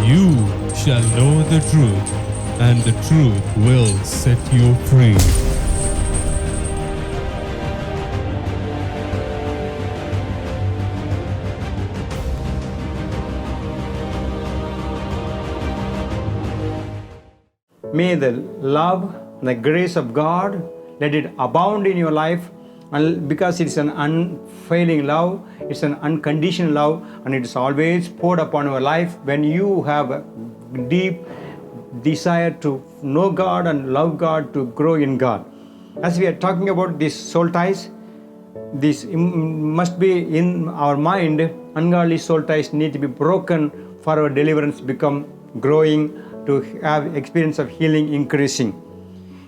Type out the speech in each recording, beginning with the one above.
you shall know the truth, and the truth will set you free. May the love and the grace of God, let it abound in your life, and because it's an unfailing love, it's an unconditional love, and it is always poured upon your life when you have a deep desire to know God and love God, to grow in God. As we are talking about this soul ties, this must be in our mind. Ungodly soul ties need to be broken for our deliverance become growing, to have experience of healing increasing.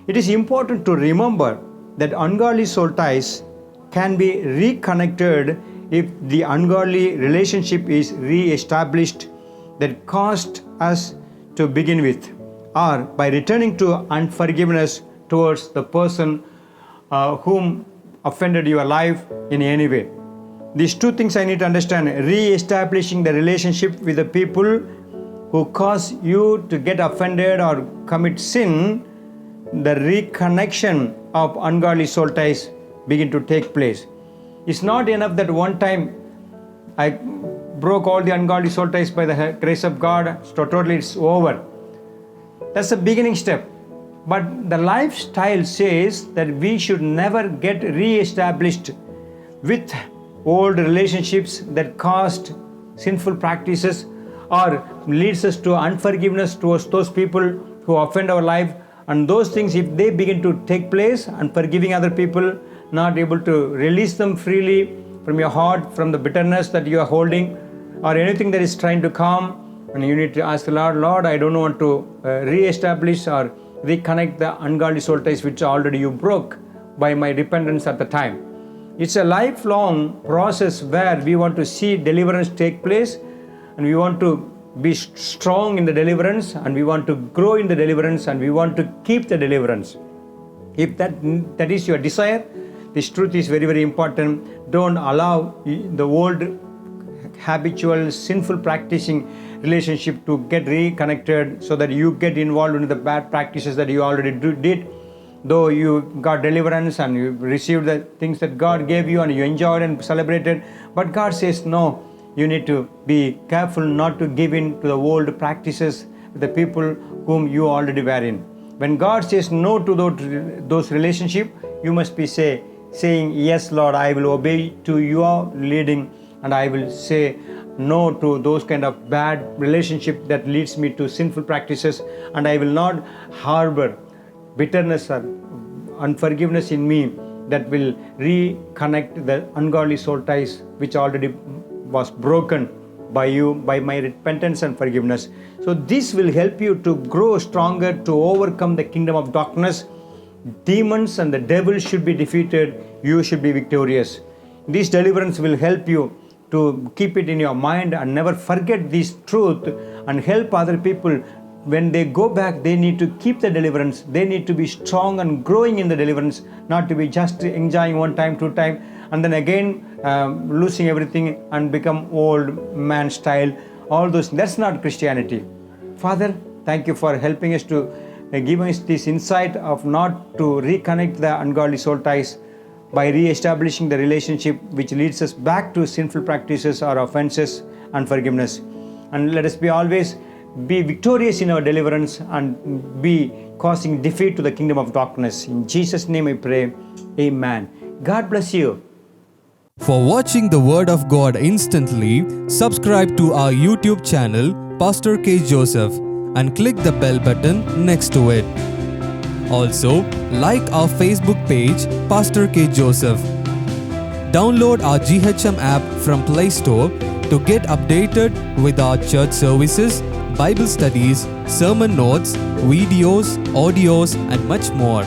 It is important to remember that ungodly soul ties can be reconnected if the ungodly relationship is re-established that caused us to begin with, or by returning to unforgiveness towards the person whom offended your life in any way. These two things I need to understand: re-establishing the relationship with the people who cause you to get offended or commit sin. The reconnection of ungodly soul ties begin to take place. It's not enough that one time I broke all the ungodly soul ties by the grace of God, so totally it's over. That's the beginning step. But the lifestyle says that we should never get re-established with old relationships that caused sinful practices or leads us to unforgiveness towards those people who offend our life. And those things, if they begin to take place, unforgiving other people, not able to release them freely from your heart, from the bitterness that you are holding, or anything that is trying to come, and you need to ask the Lord, I don't want to re-establish or reconnect the ungodly soul ties which already you broke by my repentance at the time. It's a lifelong process where we want to see deliverance take place, and we want to be strong in the deliverance, and we want to grow in the deliverance, and we want to keep the deliverance. If that is your desire, this truth is very, very important. Don't allow the old habitual sinful practicing relationship to get reconnected so that you get involved in the bad practices that you already did. Though you got deliverance and you received the things that God gave you and you enjoyed and celebrated, but God says no, you need to be careful not to give in to the old practices with the people whom you already were in. When God says no to those relationships, you must be saying, yes Lord, I will obey to your leading, and I will say no to those kind of bad relationship that leads me to sinful practices, and I will not harbor bitterness or unforgiveness in me that will reconnect the ungodly soul ties which already was broken by you, by my repentance and forgiveness. So this will help you to grow stronger, to overcome the kingdom of darkness. Demons and the devil should be defeated. You should be victorious. This deliverance will help you to keep it in your mind and never forget this truth, and help other people. When they go back, they need to keep the deliverance. They need to be strong and growing in the deliverance, not to be just enjoying one time, two time, and then again losing everything and become old man style. All those, that's not Christianity. Father, thank you for helping us to give us this insight of not to reconnect the ungodly soul ties by re-establishing the relationship which leads us back to sinful practices or offenses and forgiveness. And let us always be victorious in our deliverance and be causing defeat to the kingdom of darkness. In Jesus' name I pray. Amen. God bless you. For watching the Word of God instantly, subscribe to our YouTube channel, Pastor K. Joseph, and click the bell button next to it. Also, like our Facebook page, Pastor K. Joseph. Download our GHM app from Play Store to get updated with our church services, Bible studies, sermon notes, videos, audios, and much more.